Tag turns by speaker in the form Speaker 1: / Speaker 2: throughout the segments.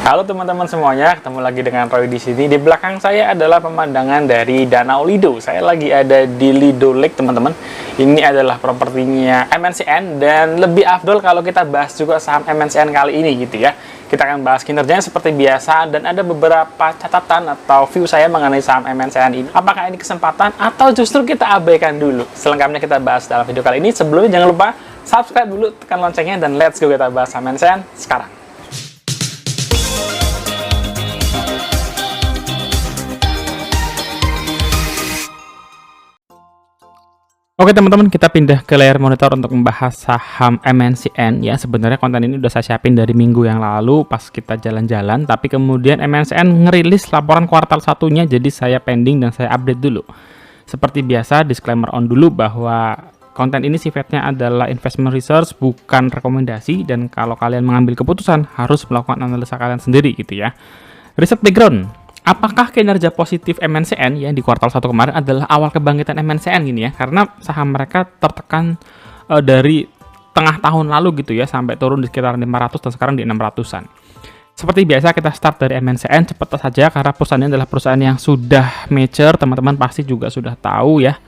Speaker 1: Halo teman-teman semuanya, ketemu lagi dengan Roy di sini. Di belakang saya adalah pemandangan dari Danau Lido. Saya lagi ada di Lido Lake, teman-teman. Ini adalah propertinya MNCN dan lebih afdol kalau kita bahas juga saham MNCN kali ini gitu ya. Kita akan bahas kinerjanya seperti biasa dan ada beberapa catatan atau view saya mengenai saham MNCN ini. Apakah ini kesempatan atau justru kita abaikan dulu? Selengkapnya kita bahas dalam video kali ini. Sebelumnya jangan lupa subscribe dulu, tekan loncengnya dan let's go kita bahas saham MNCN sekarang. Oke teman-teman, kita pindah ke layar monitor untuk membahas saham MNCN ya. Sebenarnya konten ini udah saya siapin dari minggu yang lalu pas kita jalan-jalan, tapi kemudian MNCN ngerilis laporan kuartal satunya, jadi saya pending dan saya update dulu. Seperti biasa, disclaimer on dulu bahwa konten ini sifatnya adalah investment research, bukan rekomendasi, dan kalau kalian mengambil keputusan harus melakukan analisa kalian sendiri gitu ya. Riset background. Apakah kinerja positif MNCN ya di kuartal 1 kemarin adalah awal kebangkitan MNCN gini ya? Karena saham mereka tertekan dari tengah tahun lalu gitu ya, sampai turun di sekitar 500 dan sekarang di 600-an. Seperti biasa kita start dari MNCN cepat saja karena perusahaan ini adalah perusahaan yang sudah mature, teman-teman pasti juga sudah tahu ya.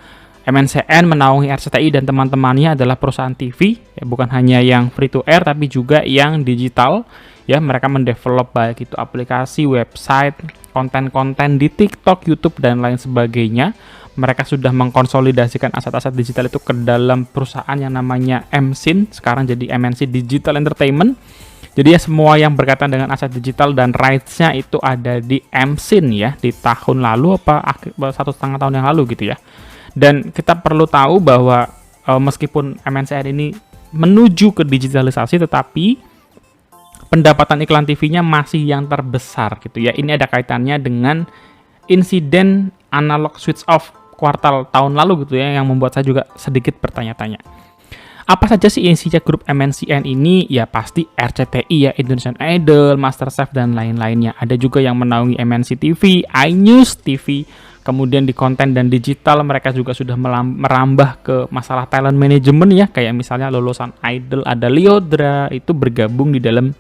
Speaker 1: MNCN menaungi RCTI dan teman-temannya adalah perusahaan TV, ya, bukan hanya yang free to air tapi juga yang digital. Ya, mereka mendevelop baik itu aplikasi, website, konten-konten di TikTok, YouTube, dan lain sebagainya. Mereka sudah mengkonsolidasikan aset-aset digital itu ke dalam perusahaan yang namanya MSIN, sekarang jadi MNC Digital Entertainment. Jadi ya semua yang berkaitan dengan aset digital dan rights-nya itu ada di MSIN ya, di tahun lalu apa 1,5 tahun yang lalu gitu ya. Dan kita perlu tahu bahwa meskipun MNCN ini menuju ke digitalisasi, tetapi pendapatan iklan TV-nya masih yang terbesar gitu ya. Ini ada kaitannya dengan insiden analog switch off kuartal tahun lalu gitu ya, yang membuat saya juga sedikit bertanya-tanya. Apa saja sih isinya grup MNCN ini? Ya pasti RCTI ya, Indonesian Idol, MasterChef, dan lain-lainnya. Ada juga yang menaungi MNC TV, iNews TV. Kemudian di konten dan digital mereka juga sudah merambah ke masalah talent management ya, kayak misalnya lulusan Idol ada Lyodra itu bergabung di dalam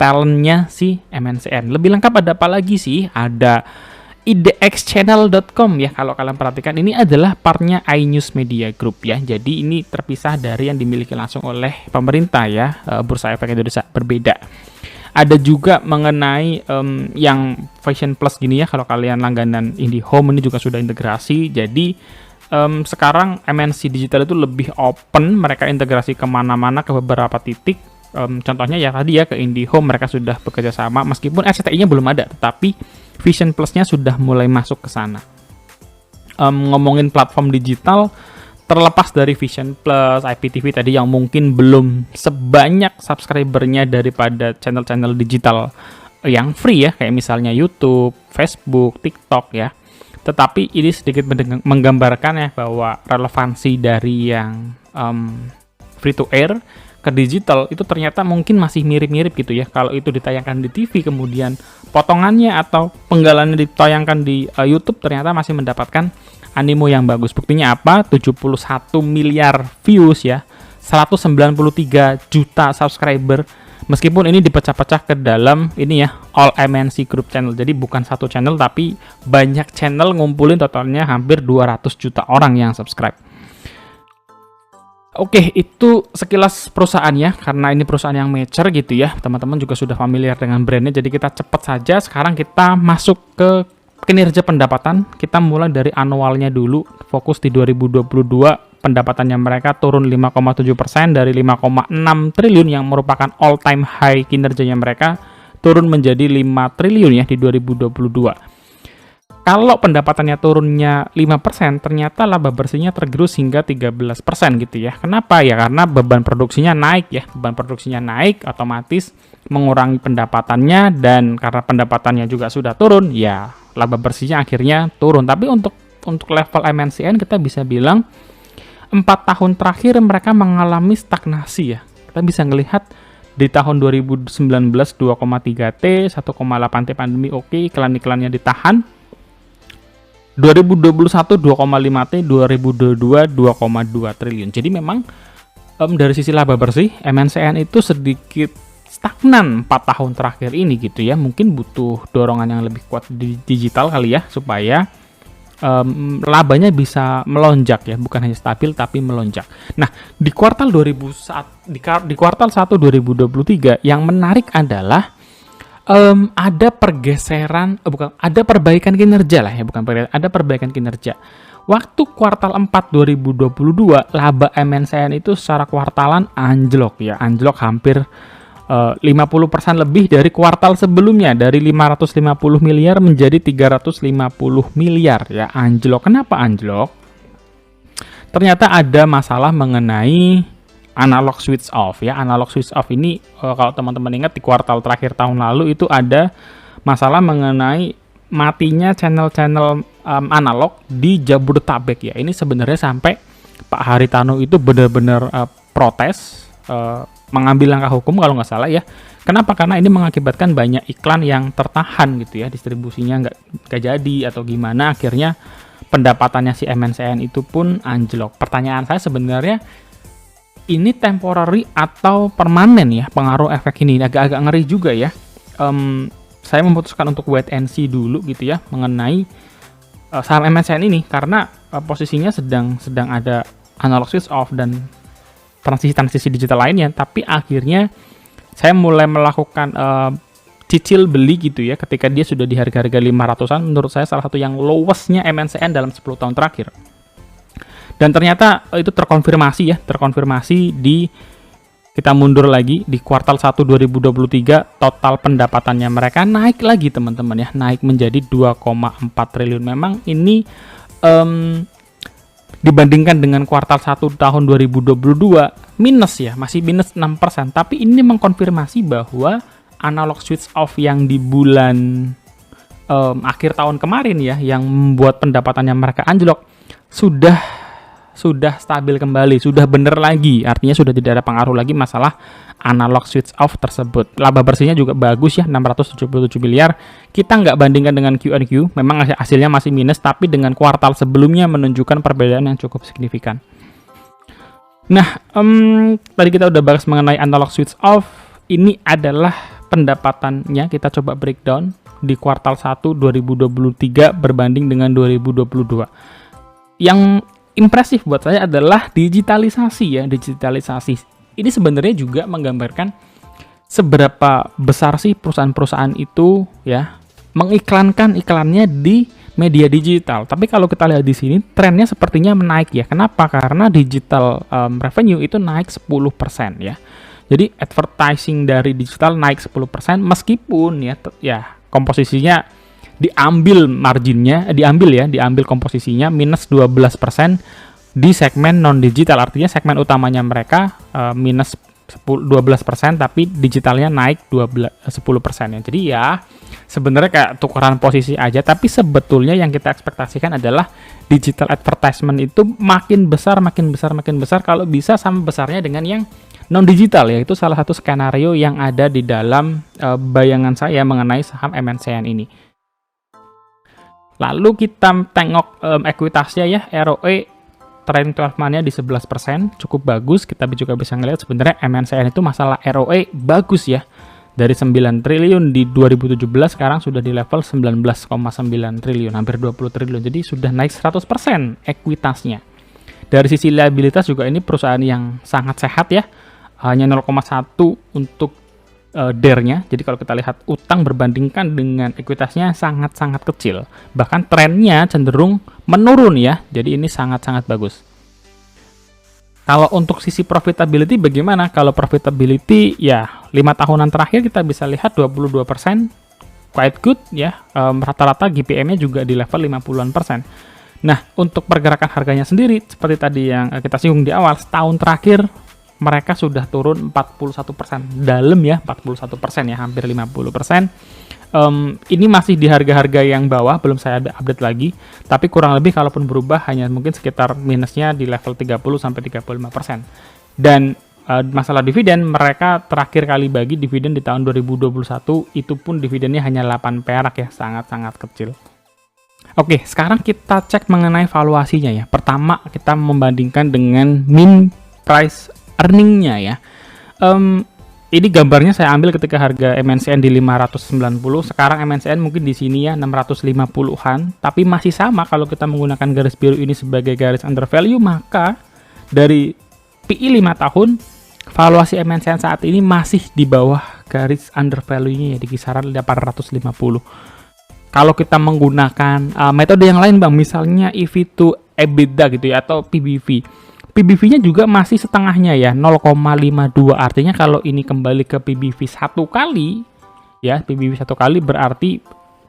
Speaker 1: talentnya si MNCN. Lebih lengkap ada apa lagi sih? Ada idxchannel.com ya, kalau kalian perhatikan ini adalah partnya iNews Media Group ya. Jadi ini terpisah dari yang dimiliki langsung oleh pemerintah ya, Bursa Efek Indonesia berbeda. Ada juga mengenai yang Fashion Plus gini ya, kalau kalian langganan IndiHome ini juga sudah integrasi. Jadi sekarang MNC Digital itu lebih open, mereka integrasi kemana-mana ke beberapa titik. Contohnya ya tadi ya ke IndiHome mereka sudah bekerja sama, meskipun RCTI-nya belum ada, tetapi Vision Plus-nya sudah mulai masuk ke sana. Ngomongin platform digital, terlepas dari Vision Plus, IPTV tadi yang mungkin belum sebanyak subscribernya daripada channel-channel digital yang free ya, kayak misalnya YouTube, Facebook, TikTok ya. Tetapi ini sedikit menggambarkan ya bahwa relevansi dari yang free to air ke digital itu ternyata mungkin masih mirip-mirip gitu ya. Kalau itu ditayangkan di TV, kemudian potongannya atau penggalannya ditayangkan di YouTube ternyata masih mendapatkan animo yang bagus. Buktinya apa? 71 miliar views ya, 193 juta subscriber. Meskipun ini dipecah-pecah ke dalam ini ya, all MNC Group channel. Jadi bukan satu channel tapi banyak channel, ngumpulin totalnya hampir 200 juta orang yang subscribe. Oke, itu sekilas perusahaan ya, karena ini perusahaan yang mature gitu ya. Teman-teman juga sudah familiar dengan brandnya, jadi kita cepat saja. Sekarang kita masuk ke kinerja pendapatan. Kita mulai dari annualnya dulu, fokus di 2022, pendapatannya mereka turun 5,7% dari 5,6 triliun yang merupakan all time high kinerjanya mereka, turun menjadi 5 triliun ya di 2022. Kalau pendapatannya turunnya 5%, ternyata laba bersihnya tergerus hingga 13% gitu ya. Kenapa? Ya karena beban produksinya naik ya. Beban produksinya naik, otomatis mengurangi pendapatannya, dan karena pendapatannya juga sudah turun, ya laba bersihnya akhirnya turun. Tapi untuk level MNCN kita bisa bilang 4 tahun terakhir mereka mengalami stagnasi ya. Kita bisa melihat di tahun 2019 2,3T, 1,8T pandemi oke, iklan-iklannya ditahan. 2021 2,5T, 2022 2,2 triliun. Jadi memang dari sisi laba bersih MNCN itu sedikit stagnan 4 tahun terakhir ini gitu ya. Mungkin butuh dorongan yang lebih kuat di digital kali ya, supaya labanya bisa melonjak ya, bukan hanya stabil tapi melonjak. Nah, di kuartal 1 2023 yang menarik adalah ada pergeseran, ada perbaikan kinerja lah ya, ada perbaikan kinerja. Waktu kuartal 4 2022, laba MNCN itu secara kuartalan anjlok ya, anjlok hampir 50% lebih dari kuartal sebelumnya, dari 550 miliar menjadi 350 miliar ya, anjlok. Kenapa anjlok? Ternyata ada masalah mengenai analog switch off ya. Analog switch off ini kalau teman-teman ingat di kuartal terakhir tahun lalu itu ada masalah mengenai matinya channel-channel analog di Jabodetabek ya. Ini sebenarnya sampai Pak Haritanu itu benar-benar protes, mengambil langkah hukum kalau nggak salah ya. Kenapa? Karena ini mengakibatkan banyak iklan yang tertahan gitu ya, distribusinya nggak jadi atau gimana, akhirnya pendapatannya si MNCN itu pun anjlok. Pertanyaan saya sebenarnya, ini temporary atau permanen ya pengaruh efek ini? Agak-agak ngeri juga ya. Saya memutuskan untuk wait and see dulu gitu ya mengenai saham MNCN ini, karena posisinya sedang ada analog switch off dan transisi digital lainnya, tapi akhirnya saya mulai melakukan cicil beli gitu ya ketika dia sudah di harga-harga 500-an. Menurut saya salah satu yang lowestnya MNCN dalam 10 tahun terakhir, dan ternyata itu terkonfirmasi di, kita mundur lagi di kuartal 1 2023, total pendapatannya mereka naik lagi teman-teman ya, naik menjadi 2,4 triliun. Memang ini dibandingkan dengan kuartal 1 tahun 2022 minus ya, masih minus 6%, tapi ini mengkonfirmasi bahwa analog switch off yang di bulan akhir tahun kemarin ya, yang membuat pendapatannya mereka anjlok, sudah stabil kembali, sudah bener lagi, artinya sudah tidak ada pengaruh lagi masalah analog switch off tersebut. Laba bersihnya juga bagus ya, 677 miliar. Kita nggak bandingkan dengan Q&Q, memang hasilnya masih minus, tapi dengan kuartal sebelumnya menunjukkan perbedaan yang cukup signifikan. Nah, tadi kita udah bahas mengenai analog switch off. Ini adalah pendapatannya, kita coba breakdown di kuartal 1 2023 berbanding dengan 2022. Yang impresif buat saya adalah digitalisasi ya, digitalisasi. Ini sebenarnya juga menggambarkan seberapa besar sih perusahaan-perusahaan itu ya mengiklankan iklannya di media digital. Tapi kalau kita lihat di sini trennya sepertinya menaik ya. Kenapa? Karena digital revenue itu naik 10% ya. Jadi advertising dari digital naik 10% meskipun ya komposisinya diambil marginnya, diambil komposisinya minus 12% di segmen non digital. Artinya segmen utamanya mereka minus 12%, tapi digitalnya naik 10% ya. Jadi ya sebenarnya kayak tukeran posisi aja, tapi sebetulnya yang kita ekspektasikan adalah digital advertisement itu makin besar kalau bisa sama besarnya dengan yang non digital ya. Itu salah satu skenario yang ada di dalam bayangan saya mengenai saham MNCN ini. Lalu kita tengok ekuitasnya ya, ROE trailing 12 month-nya di 11%, cukup bagus. Kita juga bisa ngelihat sebenarnya MNCN itu masalah ROE bagus ya. Dari 9 triliun di 2017 sekarang sudah di level 19,9 triliun, hampir 20 triliun. Jadi sudah naik 100% ekuitasnya. Dari sisi liabilitas juga ini perusahaan yang sangat sehat ya. Hanya 0,1 untuk DER-nya. Jadi kalau kita lihat utang berbandingkan dengan ekuitasnya sangat-sangat kecil. Bahkan trennya cenderung menurun ya. Jadi ini sangat-sangat bagus. Kalau untuk sisi profitability bagaimana? Kalau profitability ya 5 tahunan terakhir kita bisa lihat 22%, quite good ya. Rata-rata GPM-nya juga di level 50-an%. Nah, untuk pergerakan harganya sendiri seperti tadi yang kita singgung di awal, setahun terakhir mereka sudah turun 41%, dalam ya 41% ya, hampir 50%. Ini masih di harga-harga yang bawah, belum saya update lagi, tapi kurang lebih kalaupun berubah hanya mungkin sekitar minusnya di level 30-35%. Dan masalah dividen, mereka terakhir kali bagi dividen di tahun 2021, itu pun dividennya hanya 8 perak ya, sangat-sangat kecil. Oke, sekarang kita cek mengenai valuasinya ya. Pertama, kita membandingkan dengan min price earning-nya ya. Ini gambarnya saya ambil ketika harga MNCN di 590, sekarang MNCN mungkin di sini ya 650-an, tapi masih sama kalau kita menggunakan garis biru ini sebagai garis under value, maka dari PI 5 tahun, valuasi MNCN saat ini masih di bawah garis under value-nya ya, di kisaran 850. Kalau kita menggunakan metode yang lain Bang, misalnya EV to EBITDA gitu ya, atau PBV. PBV-nya juga masih setengahnya ya, 0,52. Artinya kalau ini kembali ke PBV satu kali, ya PBV satu kali berarti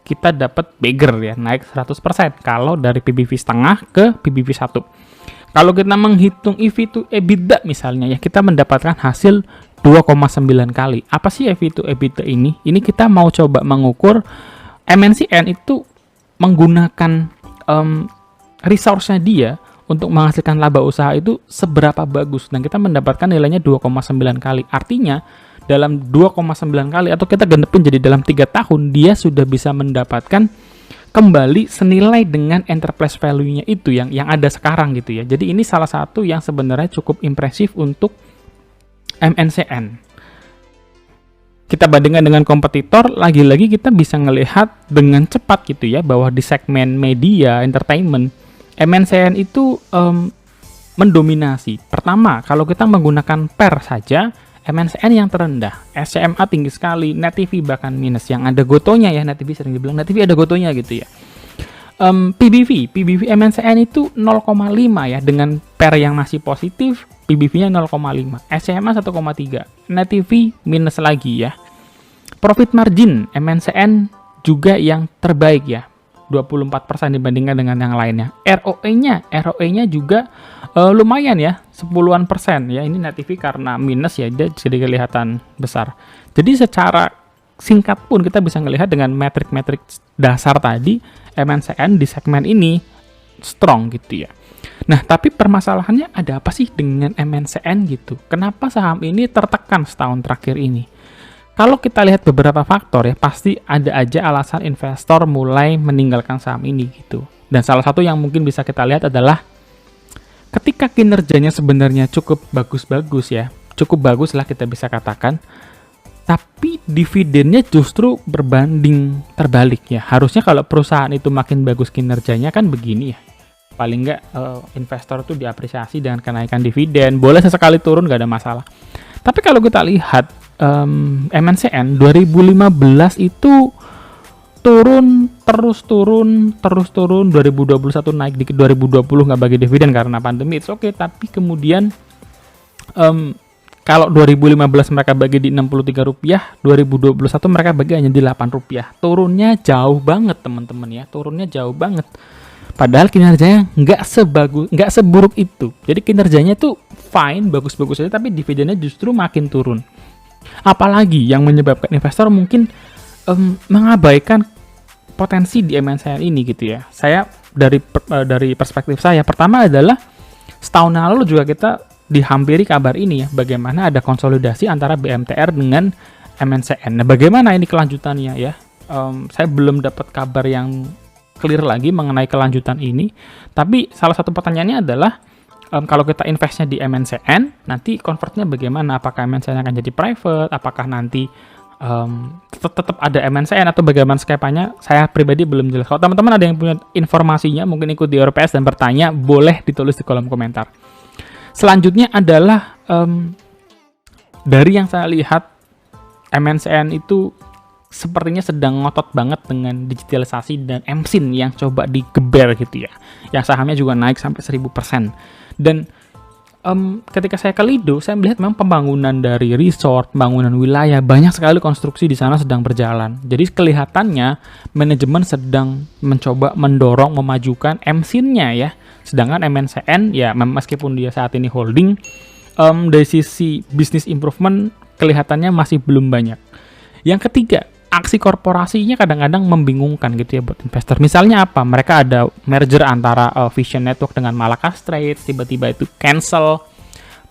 Speaker 1: kita dapat bigger ya, naik 100% kalau dari PBV setengah ke PBV 1. Kalau kita menghitung EV to EBITDA misalnya ya, kita mendapatkan hasil 2,9 kali. Apa sih EV to EBITDA ini? Ini kita mau coba mengukur MNCN itu menggunakan resource-nya dia untuk menghasilkan laba usaha itu seberapa bagus, dan kita mendapatkan nilainya 2,9 kali. Artinya dalam 2,9 kali, atau kita genepin jadi dalam 3 tahun, dia sudah bisa mendapatkan kembali senilai dengan enterprise value-nya itu yang ada sekarang gitu ya. Jadi ini salah satu yang sebenarnya cukup impresif untuk MNCN. Kita bandingkan dengan kompetitor, lagi-lagi kita bisa melihat dengan cepat gitu ya, bahwa di segmen media, entertainment, MNCN itu mendominasi. Pertama, kalau kita menggunakan per saja, MNCN yang terendah, SCMA tinggi sekali, Net TV bahkan minus, yang ada gotonya ya, Net TV sering dibilang, Net TV ada gotonya gitu ya. PBV MNCN itu 0,5 ya, dengan per yang masih positif, PBV-nya 0,5, SCMA 1,3, Net TV minus lagi ya. Profit margin MNCN juga yang terbaik ya, 24% dibandingkan dengan yang lainnya. ROE-nya juga lumayan ya, 10-an persen ya. Ini Net TV karena minus ya, dia jadi kelihatan besar. Jadi secara singkat pun kita bisa melihat dengan metrik-metrik dasar tadi, MNCN di segmen ini strong gitu ya. Nah, tapi permasalahannya ada apa sih dengan MNCN gitu? Kenapa saham ini tertekan setahun terakhir ini? Kalau kita lihat beberapa faktor ya, pasti ada aja alasan investor mulai meninggalkan saham ini gitu. Dan salah satu yang mungkin bisa kita lihat adalah ketika kinerjanya sebenarnya cukup bagus-bagus ya, cukup bagus lah kita bisa katakan, tapi dividennya justru berbanding terbalik ya. Harusnya kalau perusahaan itu makin bagus kinerjanya kan begini ya. Paling nggak investor tuh diapresiasi dengan kenaikan dividen, boleh sesekali turun nggak ada masalah. Tapi kalau kita lihat MNCN 2015 itu terus turun, 2021 naik dikit, 2020 nggak bagi dividen karena pandemi, it's okay. Tapi kemudian kalau 2015 mereka bagi di Rp63, 2021 mereka bagi hanya di Rp8. Turunnya jauh banget teman-teman ya, turunnya jauh banget. Padahal kinerjanya nggak seburuk itu. Jadi kinerjanya tuh fine, bagus-bagus aja, tapi dividennya justru makin turun. Apalagi yang menyebabkan investor mungkin mengabaikan potensi di MNCN ini gitu ya. Saya dari perspektif saya, pertama adalah setahun lalu juga kita dihampiri kabar ini ya, bagaimana ada konsolidasi antara BMTR dengan MNCN. Nah, bagaimana ini kelanjutannya ya? Saya belum dapat kabar yang clear lagi mengenai kelanjutan ini. Tapi salah satu pertanyaannya adalah kalau kita investnya di MNCN, nanti convertnya bagaimana? Apakah MNCN akan jadi private? Apakah nanti tetap ada MNCN atau bagaimana skemanya? Saya pribadi belum jelas. Kalau teman-teman ada yang punya informasinya, mungkin ikut di RPS dan bertanya, boleh ditulis di kolom komentar. Selanjutnya adalah dari yang saya lihat, MNCN itu sepertinya sedang ngotot banget dengan digitalisasi dan MSIN yang coba digeber gitu ya. Yang sahamnya juga naik sampai 1000%. Dan ketika saya ke Lido, saya melihat memang pembangunan dari resort, pembangunan wilayah, banyak sekali konstruksi di sana sedang berjalan. Jadi kelihatannya manajemen sedang mencoba mendorong, memajukan MSIN-nya ya. Sedangkan MNCN ya meskipun dia saat ini holding, dari sisi business improvement kelihatannya masih belum banyak. Yang ketiga, aksi korporasinya kadang-kadang membingungkan gitu ya buat investor. Misalnya apa? Mereka ada merger antara Vision Network dengan Malakas Trade, tiba-tiba itu cancel.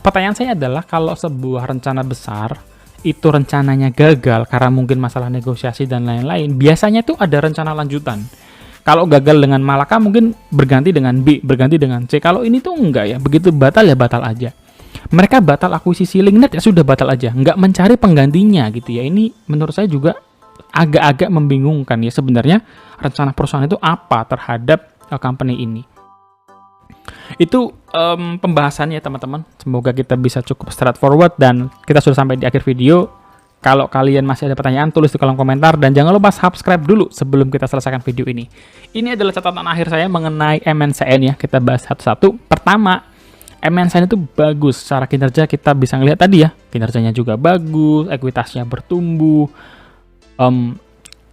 Speaker 1: Pertanyaan saya adalah, kalau sebuah rencana besar itu rencananya gagal karena mungkin masalah negosiasi dan lain-lain, biasanya tuh ada rencana lanjutan. Kalau gagal dengan Malaka mungkin berganti dengan B, berganti dengan C. Kalau ini tuh enggak ya, begitu batal ya batal aja. Mereka batal akuisisi Linknet, ya sudah batal aja, nggak mencari penggantinya gitu ya. Ini menurut saya juga agak-agak membingungkan ya, sebenarnya rencana perusahaan itu apa terhadap company ini. Itu pembahasannya teman-teman. Semoga kita bisa cukup straightforward dan kita sudah sampai di akhir video. Kalau kalian masih ada pertanyaan, tulis di kolom komentar dan jangan lupa subscribe dulu sebelum kita selesaikan video ini. Ini adalah catatan akhir saya mengenai MNCN ya. Kita bahas satu-satu. Pertama, MNCN itu bagus. Secara kinerja kita bisa ngelihat tadi ya, kinerjanya juga bagus, ekuitasnya bertumbuh.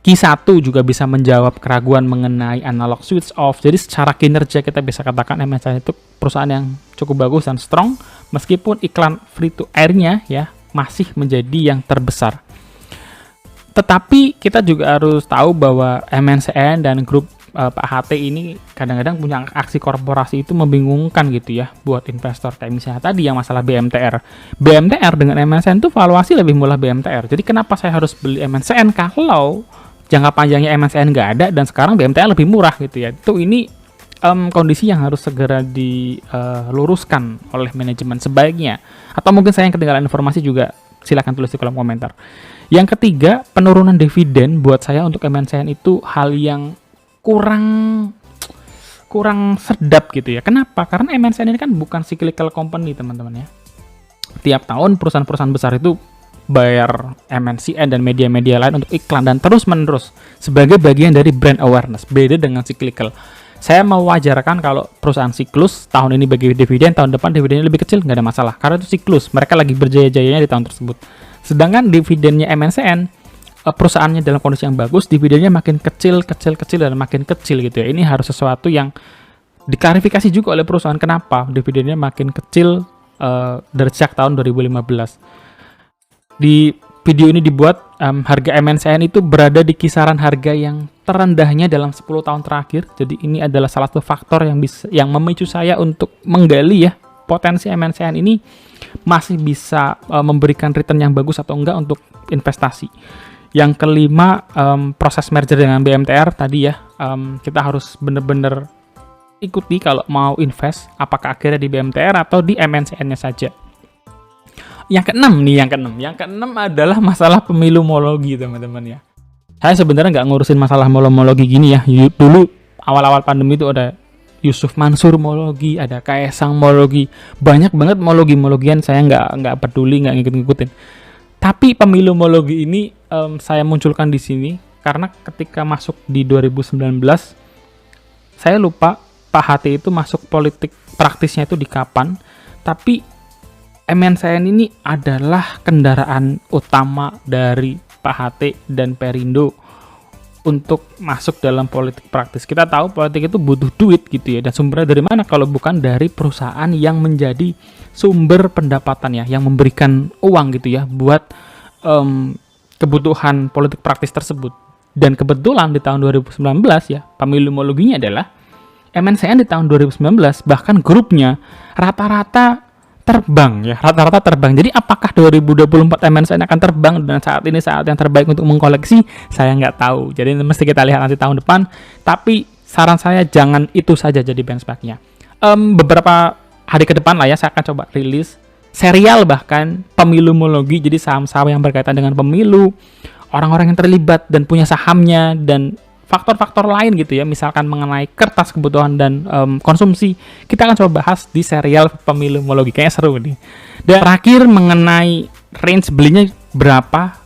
Speaker 1: Q1 juga bisa menjawab keraguan mengenai analog switch off. Jadi secara kinerja kita bisa katakan MNCN itu perusahaan yang cukup bagus dan strong, meskipun iklan free to air-nya ya masih menjadi yang terbesar. Tetapi kita juga harus tahu bahwa MNCN dan grup Pak HT ini kadang-kadang punya aksi korporasi itu membingungkan gitu ya buat investor. Kayak misalnya tadi yang masalah BMTR. BMTR dengan MNCN itu valuasi lebih murah BMTR. Jadi kenapa saya harus beli MNCN kalau jangka panjangnya MNCN nggak ada dan sekarang BMTR lebih murah gitu ya. Itu ini kondisi yang harus segera diluruskan oleh manajemen sebaiknya. Atau mungkin saya yang ketinggalan informasi juga silakan tulis di kolom komentar. Yang ketiga, penurunan dividen buat saya untuk MNCN itu hal yang kurang sedap gitu ya. Kenapa? Karena MNCN ini kan bukan cyclical company teman-teman ya. Tiap tahun perusahaan-perusahaan besar itu bayar MNCN dan media-media lain untuk iklan dan terus-menerus sebagai bagian dari brand awareness. Beda dengan cyclical. Saya mewajarkan kalau perusahaan siklus tahun ini bagi dividen, tahun depan dividennya lebih kecil, nggak ada masalah. Karena itu siklus, mereka lagi berjaya-jayanya di tahun tersebut. Sedangkan dividennya MNCN, perusahaannya dalam kondisi yang bagus, dividennya makin kecil dan makin kecil gitu ya. Ini harus sesuatu yang diklarifikasi juga oleh perusahaan kenapa dividennya makin kecil dari sejak tahun 2015. Di video ini dibuat harga MNCN itu berada di kisaran harga yang terendahnya dalam 10 tahun terakhir. Jadi ini adalah salah satu faktor yang memicu saya untuk menggali ya potensi MNCN ini masih bisa memberikan return yang bagus atau enggak untuk investasi. Yang kelima, proses merger dengan BMTR tadi ya, kita harus benar-benar ikuti kalau mau invest apakah akhirnya di BMTR atau di MNCN-nya saja. Yang keenam adalah masalah pemilumologi teman-teman ya. Saya sebenarnya nggak ngurusin masalah molomologi gini ya. Dulu awal-awal pandemi itu ada Yusuf Mansur mologi, ada Kaesang mologi, banyak banget mologian saya nggak peduli, nggak ngikut-ngikutin. Tapi pemilumologi ini saya munculkan di sini karena ketika masuk di 2019 saya lupa Pak HT itu masuk politik praktisnya itu di kapan, tapi MNCN ini adalah kendaraan utama dari Pak HT dan Perindo untuk masuk dalam politik praktis. Kita tahu politik itu butuh duit gitu ya, dan sumbernya dari mana kalau bukan dari perusahaan yang menjadi sumber pendapatan ya, yang memberikan uang gitu ya buat kebutuhan politik praktis tersebut. Dan kebetulan di tahun 2019 ya, pemilumologinya adalah MNCN di tahun 2019, bahkan grupnya rata-rata terbang. Jadi apakah 2024 MNCN akan terbang dan saat ini saat yang terbaik untuk mengkoleksi? Saya nggak tahu. Jadi mesti kita lihat nanti tahun depan. Tapi saran saya jangan itu saja jadi benchmarknya. Beberapa hari ke depan lah ya, saya akan coba rilis serial bahkan pemilumologi. Jadi saham-saham yang berkaitan dengan pemilu, orang-orang yang terlibat dan punya sahamnya, dan faktor-faktor lain gitu ya, misalkan mengenai kertas kebutuhan dan konsumsi, kita akan coba bahas di serial pemilumologi. Kayaknya seru nih. Dan terakhir mengenai range belinya berapa,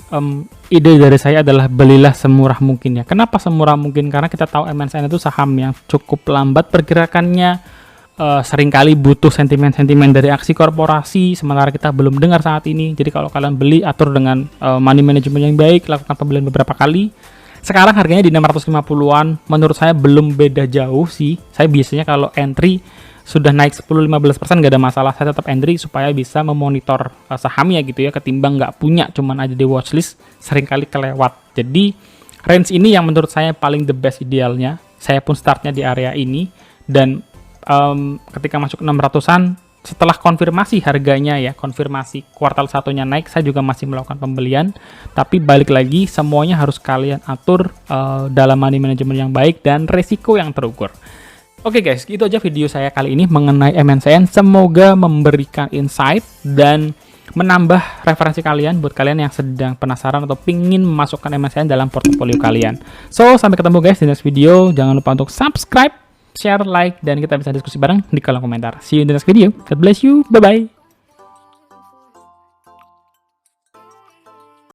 Speaker 1: ide dari saya adalah belilah semurah mungkin ya. Kenapa semurah mungkin? Karena kita tahu MNCN itu saham yang cukup lambat pergerakannya, seringkali butuh sentimen-sentimen dari aksi korporasi, sementara kita belum dengar saat ini. Jadi kalau kalian beli, atur dengan money management yang baik, lakukan pembelian beberapa kali. Sekarang harganya di 650-an, menurut saya belum beda jauh sih. Saya biasanya kalau entry sudah naik 10-15% gak ada masalah, saya tetap entry supaya bisa memonitor sahamnya gitu ya, ketimbang nggak punya cuman ada di watchlist, seringkali kelewat. Jadi range ini yang menurut saya paling the best idealnya. Saya pun startnya di area ini, dan ketika masuk 600-an, setelah konfirmasi harganya ya, konfirmasi kuartal satunya naik, saya juga masih melakukan pembelian. Tapi balik lagi, semuanya harus kalian atur dalam money management yang baik dan resiko yang terukur. Oke guys, itu aja video saya kali ini mengenai MNCN. Semoga memberikan insight dan menambah referensi kalian buat kalian yang sedang penasaran atau pingin memasukkan MNCN dalam portofolio kalian. So, sampai ketemu guys di next video. Jangan lupa untuk subscribe, share, like, dan kita bisa diskusi bareng di kolom komentar. See you in the next video. God bless you. Bye-bye.